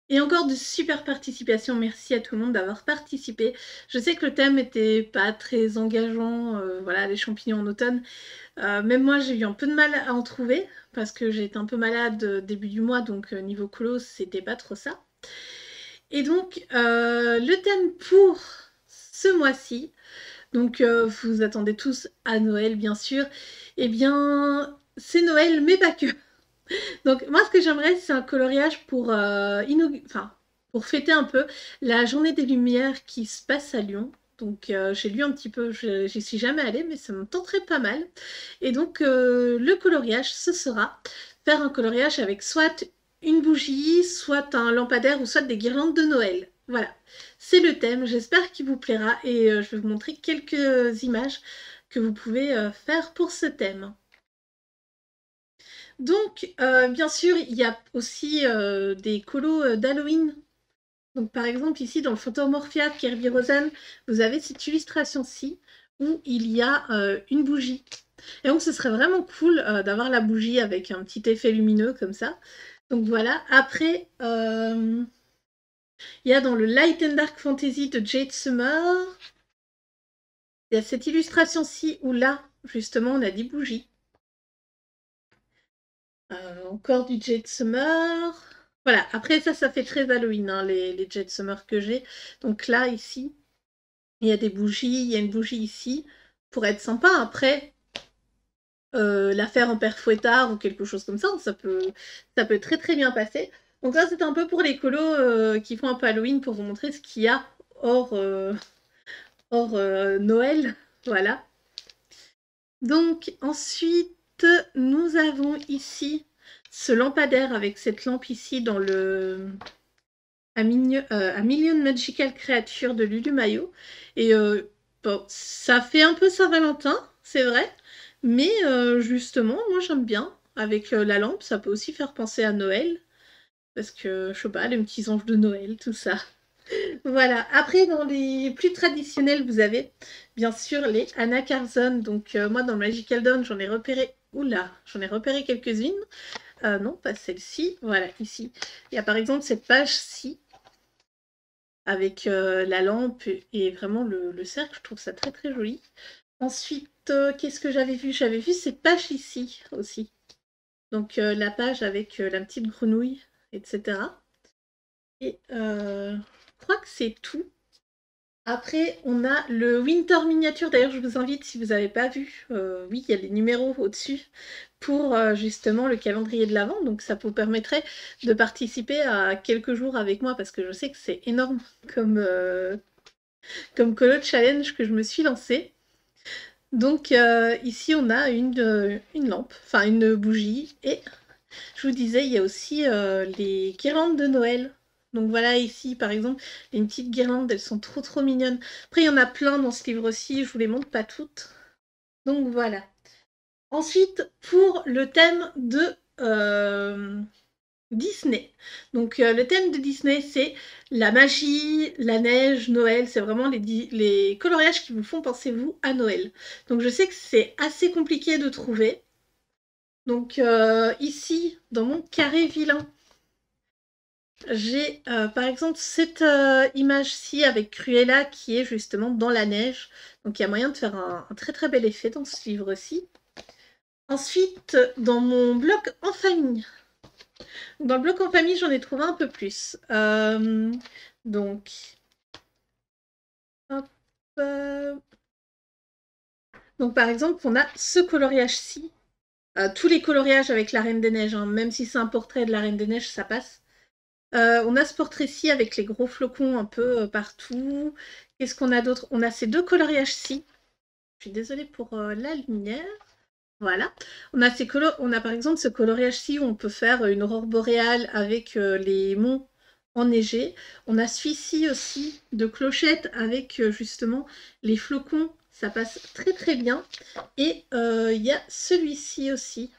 Et encore de super participation, merci à tout le monde d'avoir participé. Je sais que le thème était pas très engageant, voilà, les champignons en automne. Même moi, j'ai eu un peu de mal à en trouver, parce que j'ai été un peu malade début du mois, donc niveau colo, c'était pas trop ça. Et donc, le thème pour ce mois-ci, donc vous attendez tous à Noël, bien sûr, eh bien, c'est Noël, mais pas que. Donc moi, ce que j'aimerais, c'est un coloriage pour, enfin, pour fêter un peu la journée des Lumières qui se passe à Lyon. Donc j'ai lu un petit peu, j'y suis jamais allée, mais ça me tenterait pas mal. Et donc le coloriage, ce sera faire un coloriage avec soit une bougie, soit un lampadaire ou soit des guirlandes de Noël. Voilà, c'est le thème, j'espère qu'il vous plaira et je vais vous montrer quelques images que vous pouvez faire pour ce thème. Donc, bien sûr, il y a aussi des colos d'Halloween. Donc, par exemple, ici, dans le Photomorphia de Kirby Rosen, vous avez cette illustration-ci où il y a une bougie. Et donc, ce serait vraiment cool d'avoir la bougie avec un petit effet lumineux comme ça. Donc, voilà. Après, il y a dans le Light and Dark Fantasy de Jade Summer, il y a cette illustration-ci où là, justement, on a des bougies. Encore du Jade Summer. Voilà, après ça fait très Halloween, hein, les Jade Summer que j'ai. Donc là, ici, il y a des bougies, il y a une bougie ici, pour être sympa. Après, la faire en père Fouettard ou quelque chose comme ça peut très très bien passer. Donc là, c'est un peu pour les colos qui font un peu Halloween, pour vous montrer ce qu'il y a hors, Noël. Voilà. Donc ensuite, nous avons ici ce lampadaire avec cette lampe ici dans le A Million Magical Creatures de Lulu Mayo. Et bon, ça fait un peu Saint-Valentin, c'est vrai, mais justement, moi j'aime bien. Avec la lampe, ça peut aussi faire penser à Noël, parce que, je sais pas, les petits anges de Noël, tout ça. Voilà. Après, dans les plus traditionnels, vous avez bien sûr les Anna Carson. Donc, moi, dans Magical Dawn, j'en ai repéré. Oula, j'en ai repéré quelques-unes. Non, pas celle-ci. Voilà, ici. Il y a par exemple cette page-ci, avec la lampe et vraiment le cercle. Je trouve ça très très joli. Ensuite, qu'est-ce que j'avais vu? J'avais vu cette page ici aussi. Donc, la page avec la petite grenouille, etc. Et je crois que c'est tout. Après, on a le Winter Miniature. D'ailleurs, je vous invite, si vous n'avez pas vu, oui, il y a les numéros au-dessus pour justement le calendrier de l'Avent. Donc, ça vous permettrait de participer à quelques jours avec moi, parce que je sais que c'est énorme comme colo challenge que je me suis lancée. Donc, ici, on a une lampe, enfin une bougie. Et je vous disais, il y a aussi les guirlandes de Noël. Donc voilà, ici, par exemple, il y a une petite guirlande, elles sont trop trop mignonnes. Après, il y en a plein dans ce livre-ci, je vous les montre pas toutes. Donc voilà. Ensuite, pour le thème de Disney. Donc le thème de Disney, c'est la magie, la neige, Noël. C'est vraiment les coloriages qui vous font penser, vous, à Noël. Donc je sais que c'est assez compliqué de trouver. Donc ici, dans mon carré vilain, J'ai par exemple cette image-ci avec Cruella qui est justement dans la neige. Donc il y a moyen de faire un très très bel effet dans ce livre-ci. Ensuite, dans mon bloc en famille. Dans le bloc en famille, j'en ai trouvé un peu plus. Donc, hop, donc par exemple, on a ce coloriage-ci. Tous les coloriages avec la Reine des Neiges, hein, même si c'est un portrait de la Reine des Neiges, ça passe. On a ce portrait-ci avec les gros flocons un peu partout. Qu'est-ce qu'on a d'autre? On a ces deux coloriages-ci. Je suis désolée pour la lumière. Voilà. On a par exemple ce coloriage-ci où on peut faire une aurore boréale avec les monts enneigés. On a celui-ci aussi de clochette avec justement les flocons. Ça passe très très bien. Et il y a celui-ci aussi.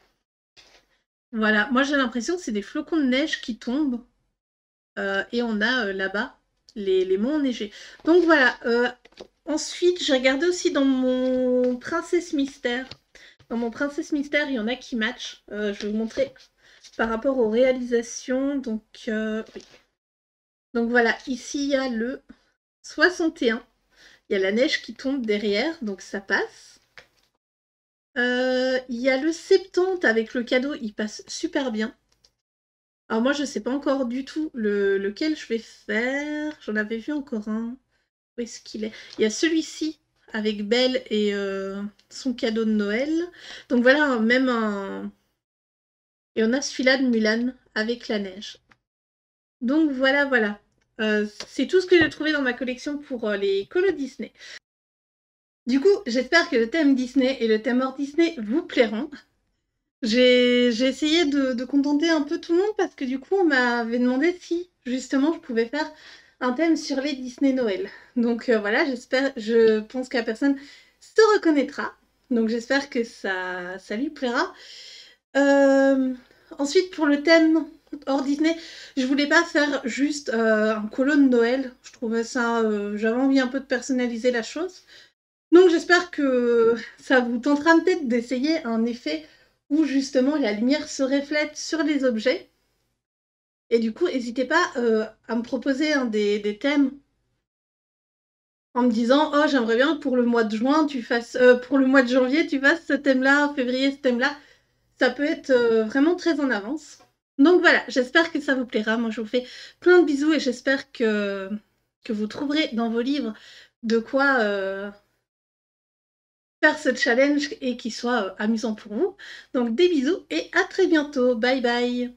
Voilà, moi j'ai l'impression que c'est des flocons de neige qui tombent. Et on a là-bas les monts enneigés. Donc voilà. Ensuite, j'ai regardé aussi dans mon Princesse Mystère. Dans mon Princesse Mystère, il y en a qui matchent. Je vais vous montrer par rapport aux réalisations. Donc, oui. Donc voilà, ici il y a le 61. Il y a la neige qui tombe derrière, donc ça passe. Il y a le 70 avec le cadeau, il passe super bien. Alors moi, je ne sais pas encore du tout lequel je vais faire. J'en avais vu encore un. Où est-ce qu'il est? Il y a celui-ci avec Belle et son cadeau de Noël. Donc voilà, même un... Et on a celui-là de Mulan avec la neige. Donc voilà, voilà. C'est tout ce que j'ai trouvé dans ma collection pour les colos Disney. Du coup, j'espère que le thème Disney et le thème hors Disney vous plairont. J'ai essayé de contenter un peu tout le monde parce que du coup, on m'avait demandé si, justement, je pouvais faire un thème sur les Disney Noël. Donc voilà, je pense que la personne se reconnaîtra. Donc j'espère que ça lui plaira. Ensuite, pour le thème hors Disney, je voulais pas faire juste un colo de Noël. Je trouvais ça... j'avais envie un peu de personnaliser la chose. Donc j'espère que ça vous tentera peut-être d'essayer un effet où justement la lumière se reflète sur les objets. Et du coup, n'hésitez pas à me proposer des thèmes en me disant oh j'aimerais bien que pour le mois de juin tu fasses pour le mois de janvier tu fasses ce thème-là, février ce thème-là. Ça peut être vraiment très en avance. Donc voilà, j'espère que ça vous plaira. Moi je vous fais plein de bisous et j'espère que vous trouverez dans vos livres de quoi faire ce challenge et qu'il soit amusant pour vous. Donc des bisous et à très bientôt. Bye bye.